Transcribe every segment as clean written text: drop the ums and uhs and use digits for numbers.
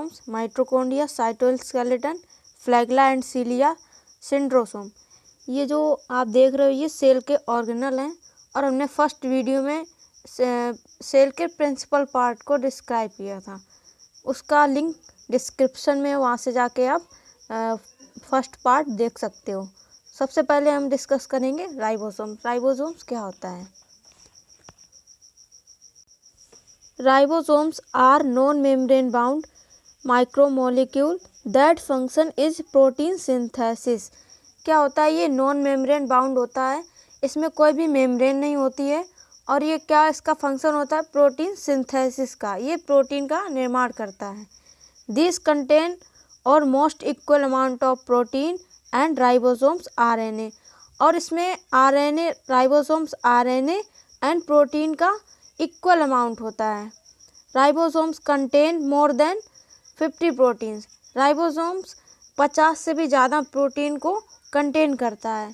Ribosomes, mitochondria, cytoskeleton, flagella and cilia, centrosome. ये जो आप देख रहे हो ये सेल के ऑर्गेनल हैं और हमने फर्स्ट वीडियो में सेल के प्रिंसिपल पार्ट को डिस्क्राइब किया था, उसका लिंक डिस्क्रिप्शन में, वहाँ से जाके आप फर्स्ट पार्ट देख सकते हो। सबसे पहले हम डिस्कस करेंगे राइबोसोम। राइबोसोम्स क्या होता है? Ribosomes are non membrane bound micromolecule that function is protein synthesis. क्या होता है? ये नॉन मेम्ब्रेन बाउंड होता है, इसमें कोई भी मेम्ब्रेन नहीं होती है और ये क्या इसका फंक्शन होता है? प्रोटीन सिंथेसिस का। ये प्रोटीन का निर्माण करता है। दिस कंटेन और most equal amount of protein and ribosomes RNA. और इसमें RNA, ribosomes RNA and protein का इक्वल अमाउंट होता है। Ribosomes contain more than 50 proteins. Ribosomes 50 से भी ज़्यादा प्रोटीन को कंटेन करता है।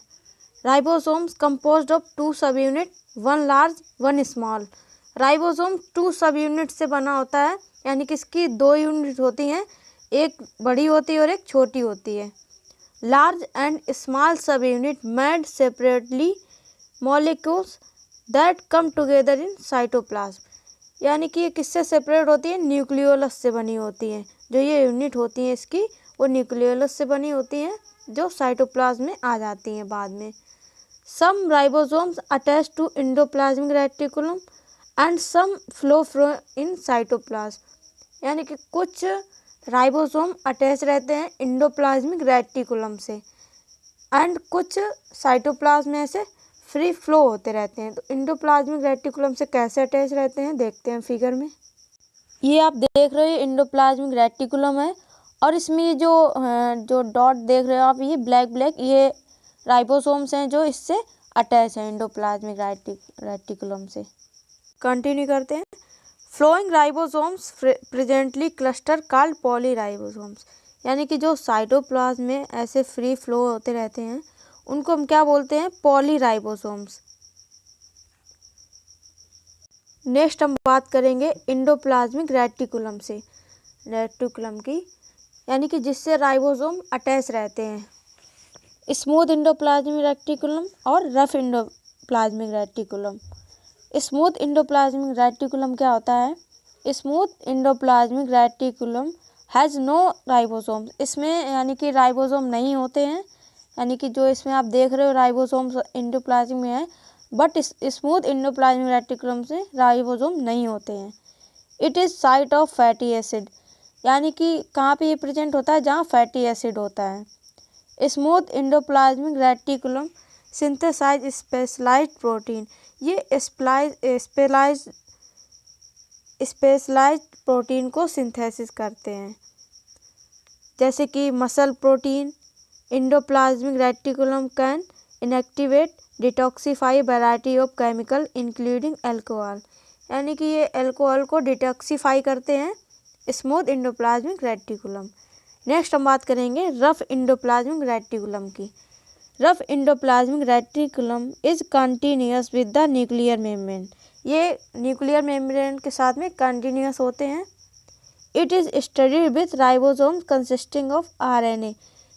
राइबोसोम्स कंपोज्ड ऑफ 2 सब यूनिट, 1 लार्ज 1 स्मॉल। राइबोसोम 2 सब यूनिट से बना होता है, यानी कि इसकी 2 यूनिट होती हैं, एक बड़ी होती है और एक छोटी होती है। लार्ज एंड स्मॉल सब unit made separately molecules that come together in cytoplasm. यानी कि ये किससे सेपरेट होती है? न्यूक्लियोलस से बनी होती हैं। जो ये यूनिट होती हैं इसकी, वो न्यूक्लियोलस से बनी होती हैं, जो साइटोप्लाज्म में आ जाती हैं बाद में। Some ribosomes attach to endoplasmic reticulum and some flow in cytoplasm. यानी कि कुछ राइबोसोम अटैच रहते हैं एंडोप्लाज्मिक रेटिकुलम से एंड कुछ साइटोप्लाज्म में से फ्री फ्लो होते रहते हैं। तो एंडोप्लाज्मिक रेटिकुलम से कैसे अटैच रहते हैं देखते हैं फिगर में। ये आप देख रहे हो एंडोप्लाज्मिक रेटिकुलम है और इसमें ये जो डॉट देख रहे हो आप, ये ब्लैक ब्लैक, ये राइबोसोम्स हैं जो इससे अटैच हैं एंडोप्लाज्मिक रेटिकुलम से। कंटिन्यू करते हैं। Flowing ribosomes presently cluster called polyribosomes. यानी कि जो साइटोप्लाज्म में ऐसे फ्री फ्लो होते रहते हैं उनको हम क्या बोलते हैं? पॉलीराइबोसोम्स। नेक्स्ट हम बात करेंगे एंडोप्लाज्मिक रेटिकुलम की, यानी कि जिससे राइबोसोम अटैच रहते हैं। स्मूथ एंडोप्लाज्मिक रेटिकुलम और rough endoplasmic reticulum. Smooth endoplasmic reticulum क्या होता है? Smooth endoplasmic reticulum has no ribosomes. इसमें यानी कि राइबोसोम नहीं होते हैं, यानी कि जो इसमें आप देख रहे हो राइबोसोम्स एंडोप्लाज्म में है, बट स्मूथ एंडोप्लाज्मिक रेटिकुलम से राइबोसोम नहीं होते हैं। It is site of fatty acid. यानी कि कहाँ पे ये प्रेजेंट होता है? जहाँ फैटी एसिड होता है। Smooth endoplasmic reticulum synthesize specialized protein. ये स्पेशलाइज्ड प्रोटीन को सिंथेसिस करते हैं, जैसे कि muscle protein. Endoplasmic reticulum can inactivate detoxify variety of chemical including alcohol. यानी कि ये अल्कोहल को डिटॉक्सिफाई करते हैं स्मूथ एंडोप्लाज्मिक रेटिकुलम। नेक्स्ट हम बात करेंगे रफ एंडोप्लाज्मिक रेटिकुलम की। Rough endoplasmic reticulum is continuous with the nuclear membrane. ये न्यूक्लियर मेम्ब्रेन के साथ में कंटिन्यूअस होते हैं। It is studied with ribosome consisting of RNA.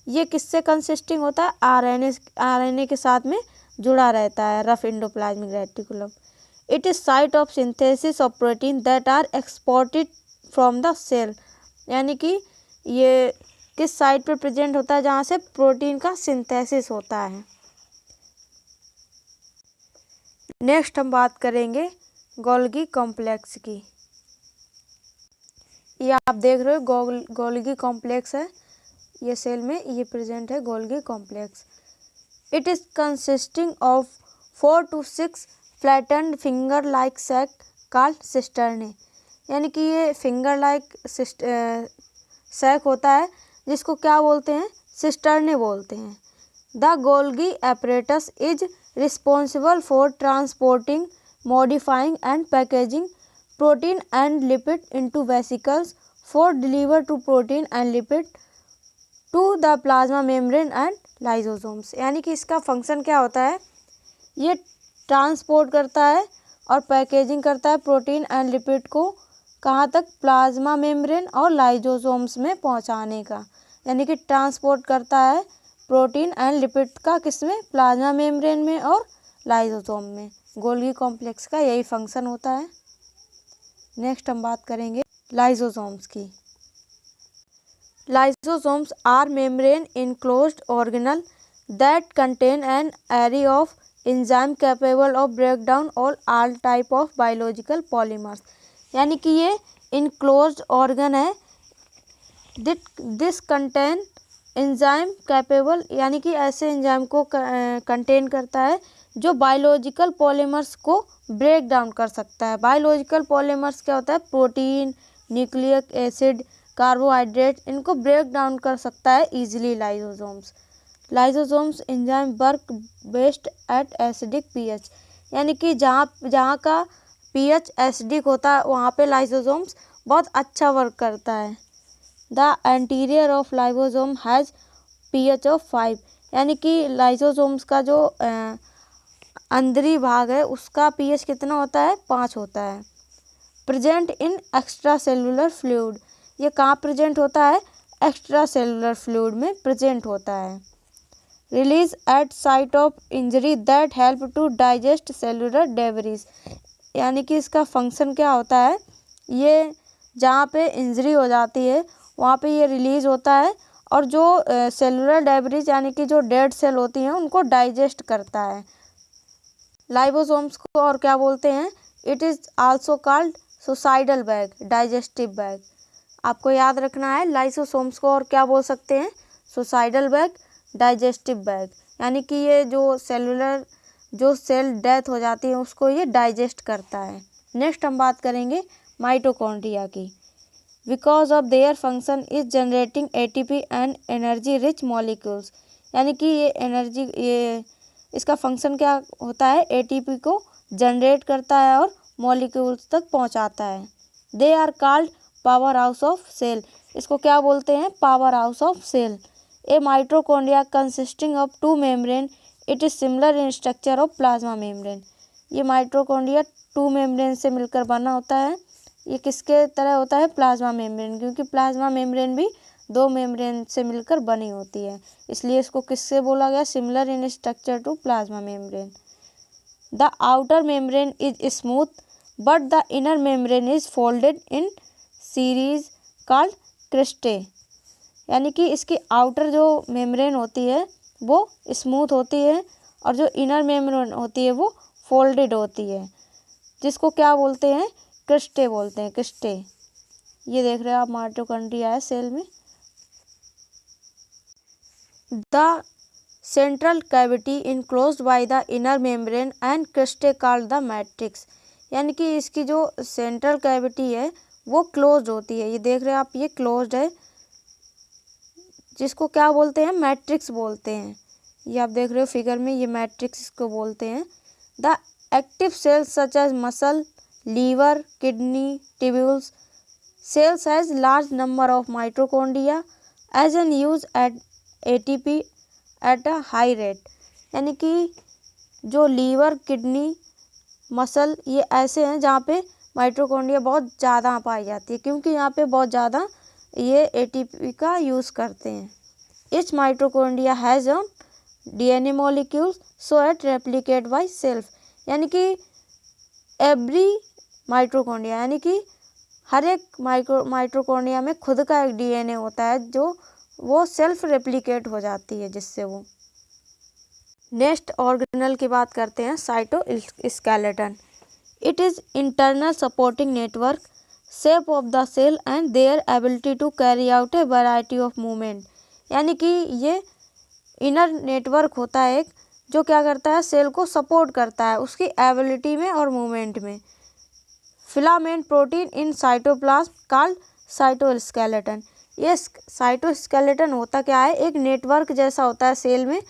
ये किससे कंसिस्टिंग होता है? आरएनए के साथ में जुड़ा रहता है rough endoplasmic reticulum. It is site of synthesis of protein that are exported from the cell. यानी कि ये किस साइट पर प्रेजेंट होता है? जहाँ से प्रोटीन का सिंथेसिस होता है। नेक्स्ट हम बात करेंगे गोल्गी कॉम्प्लेक्स की। ये आप देख रहे हो गोल्गी कॉम्प्लेक्स है, ये सेल में ये प्रेजेंट है Golgi complex. It is consisting of 4 to 6 flattened finger like sac called cisternae. यानी कि ये फिंगर लाइक सैक होता है जिसको क्या बोलते हैं? सिस्टर्ने बोलते हैं। The Golgi apparatus is responsible for transporting, modifying and packaging protein and lipid into vesicles for deliver to protein and lipid to the plasma membrane and lysosomes. यानी कि इसका फंक्शन क्या होता है? ये ट्रांसपोर्ट करता है और पैकेजिंग करता है प्रोटीन एंड लिपिड को कहाँ तक, प्लाज्मा मेम्ब्रेन और लाइसोसोम्स में पहुँचाने का, यानी कि ट्रांसपोर्ट करता है प्रोटीन एंड लिपिड का, किसमें, प्लाज्मा मेम्ब्रेन में और लाइसोसोम में। गोल्गी कॉम्प्लेक्स का यही फंक्शन होता है। नेक्स्ट हम बात करेंगे लाइसोसोम्स की। Lysosomes are membrane enclosed organelle that contain an array of enzyme capable of break down all type of biological polymers। यानी कि ये इनक्लोज्ड ऑर्गन है। दिस कंटेन एंजाइम कैपेबल, यानी कि ऐसे एंजाइम को कंटेन करता है जो बायोलॉजिकल पॉलीमर्स को ब्रेक डाउन कर सकता है। बायोलॉजिकल पॉलीमर्स क्या होता है, प्रोटीन, न्यूक्लिक एसिड, कार्बोहाइड्रेट, इनको ब्रेक डाउन कर सकता है easily lysosomes. Lysosomes enzyme work best at acidic pH, यानी कि जहाँ का पीएच एसिडिक होता है वहाँ पे लाइसोसोम्स बहुत अच्छा वर्क करता है। The anterior of lysosome has pH of 5, यानी कि लाइसोसोम्स का जो अंदरी भाग है उसका pH कितना होता है, 5 होता है। Present in extra cellular fluid, ये कहाँ प्रेजेंट होता है, एक्स्ट्रा सेलुलर फ्लूइड में प्रेजेंट होता है। Release at site of injury that help to digest cellular debris, यानी कि इसका फंक्शन क्या होता है, ये जहाँ पे इंजरी हो जाती है वहाँ पे ये रिलीज होता है और जो सेलुलर डेब्रिस यानी कि जो डेड सेल होती हैं उनको डाइजेस्ट करता है। लाइसोसोम्स को और क्या बोलते हैं, it is also called suicidal bag, digestive bag. आपको याद रखना है लाइसोसोम्स को और क्या बोल सकते हैं, सुसाइडल बैग, डाइजेस्टिव बैग, यानी कि ये जो सेल डेथ हो जाती है उसको ये डाइजेस्ट करता है। नेक्स्ट हम बात करेंगे माइटोकॉन्ड्रिया की। Because of their function is generating ATP and energy rich molecules, यानी कि ये इसका फंक्शन क्या होता है, एटीपी को जनरेट करता है और मॉलिक्यूल्स तक पहुंचाता है। They are called power house of cell, इसको क्या बोलते हैं, power house of cell. A mitochondria consisting of 2 membrane, it is similar in structure of plasma membrane. ये माइटोकॉन्ड्रिया 2 मेम्ब्रेन से मिलकर बना होता है। ये किसके तरह होता है, प्लाज्मा मेम्ब्रेन, क्योंकि प्लाज्मा मेम्ब्रेन भी 2 मेम्ब्रेन से मिलकर बनी होती है, इसलिए इसको किससे बोला गया, similar in structure to plasma membrane. The outer membrane is smooth but the inner membrane is folded in series called cristae, यानी कि इसकी आउटर जो मेम्ब्रेन होती है वो स्मूथ होती है और जो इनर मेम्ब्रेन होती है वो फोल्डेड होती है, जिसको क्या बोलते हैं, क्रिस्टे बोलते हैं, क्रिस्टे। ये देख रहे हो आप माइटोकॉन्ड्रिया है सेल में। The central cavity enclosed by the inner membrane and cristae called the matrix, यानी कि इसकी जो सेंट्रल कैविटी है वो क्लोज्ड होती है। ये देख रहे हो आप, ये क्लोज्ड है, जिसको क्या बोलते हैं, मैट्रिक्स बोलते हैं। ये आप देख रहे हो फिगर में, ये मैट्रिक्स इसको बोलते हैं। The active cells such as muscle, liver, kidney, tubules, cells has large number of mitochondria as an use at ATP at a high rate, यानी कि जो लीवर, किडनी, मसल ये ऐसे हैं जहाँ पे माइटोकॉन्ड्रिया बहुत ज़्यादा पाई जाती है, क्योंकि यहाँ पे बहुत ज़्यादा ये ATP का यूज़ करते हैं। Each mitochondria has a DNA molecule so it replicate by self, यानी कि एवरी माइटोकॉन्ड्रिया, यानी कि हर एक माइटोकॉन्ड्रिया में खुद का एक DNA होता है जो वो सेल्फ रेप्लिकेट हो जाती है जिससे वो। नेक्स्ट ऑर्गेनल की बात करते हैं, cytoskeleton. It is internal supporting network, shape of the cell and their ability to carry out a variety of movement, यानी कि ये इनर नेटवर्क होता है एक, जो क्या करता है, सेल को सपोर्ट करता है उसकी एबिलिटी में और मूवमेंट में। Filament protein in cytoplasm called cytoskeleton. ये साइटोस्केलेटन होता क्या है, एक नेटवर्क जैसा होता है सेल में,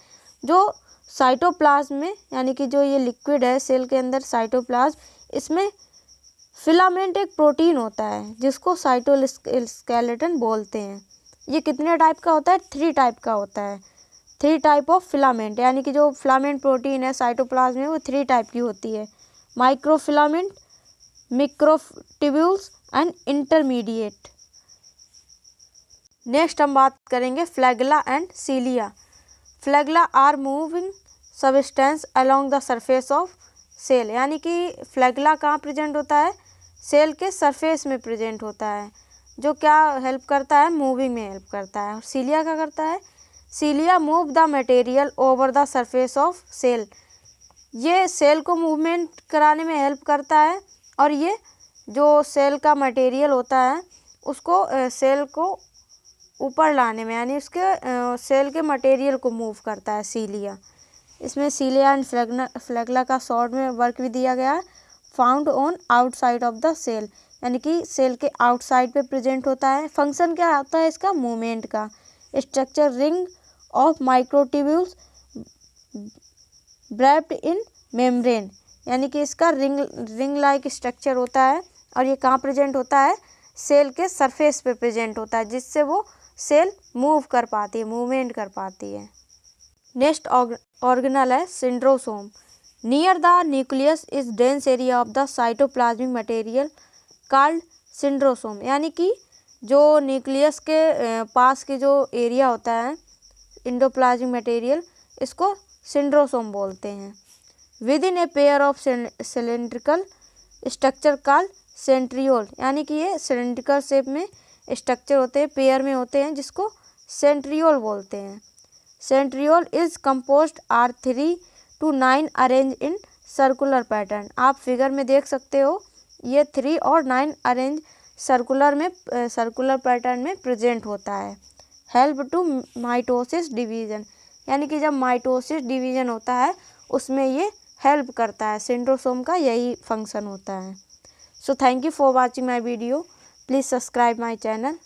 जो साइटोप्लाज्म में, यानी कि जो ये लिक्विड है सेल के अंदर साइटोप्लाज्म, इसमें फिलामेंट एक प्रोटीन होता है जिसको साइटोस्केलेटन बोलते हैं। ये कितने टाइप का होता है, 3 टाइप का होता है। 3 टाइप ऑफ फिलामेंट, यानी कि जो फिलामेंट प्रोटीन है साइटोप्लाज्म में वो 3 टाइप की होती है, microfilament, microtubules and intermediate. Next हम बात करेंगे flagella and cilia. Flagella are moving substance along the surface of cell, यानी कि फ्लैगेला कहाँ प्रेजेंट होता है, सेल के सरफेस में प्रेजेंट होता है, जो क्या हेल्प करता है, मूविंग में हेल्प करता है। और सीलिया क्या करता है, cilia move the material over the surface of cell, ये सेल को मूवमेंट कराने में हेल्प करता है और ये जो सेल का मटेरियल होता है उसको सेल को ऊपर लाने में, यानी उसके सेल के मटेरियल को मूव करता है सीलिया। इसमें सीलिया एंड फ्लैगेला का शॉर्ट में वर्क भी दिया गया है। Found on outside of the cell, यानी कि सेल के आउटसाइड पे प्रेजेंट होता है। फंक्शन क्या होता है इसका, मूवमेंट का। Structure ring of microtubules wrapped in membrane, यानी कि इसका रिंग लाइक स्ट्रक्चर होता है और ये कहाँ प्रेजेंट होता है, सेल के सरफेस पे प्रेजेंट होता है, जिससे वो सेल मूव कर पाती है, मूवमेंट कर पाती है। नेक्स्ट ऑर्गेनल है centrosome. Near the nucleus is dense area of the cytoplasmic material called centrosome, यानी कि जो न्यूक्लियस के पास के जो एरिया होता है एंडोप्लाज्मिक मटेरियल, इसको सेंट्रोसोम बोलते हैं। With in a pair of cylindrical structure called centriole, यानी कि ये सिलेंड्रिकल शेप में स्ट्रक्चर होते हैं, पेयर में होते हैं, जिसको सेंट्रियोल बोलते हैं। Centriole is composed are 3 to 9 arrange in circular pattern. आप फिगर में देख सकते हो, ये 3 और 9 अरेंज सर्कुलर पैटर्न में प्रेजेंट होता है। हेल्प टू माइटोसिस डिवीजन, यानी कि जब माइटोसिस डिवीजन होता है उसमें ये हेल्प करता है, सेंट्रोसोम का यही फंक्शन होता है। So thank you for watching my video, please subscribe my channel.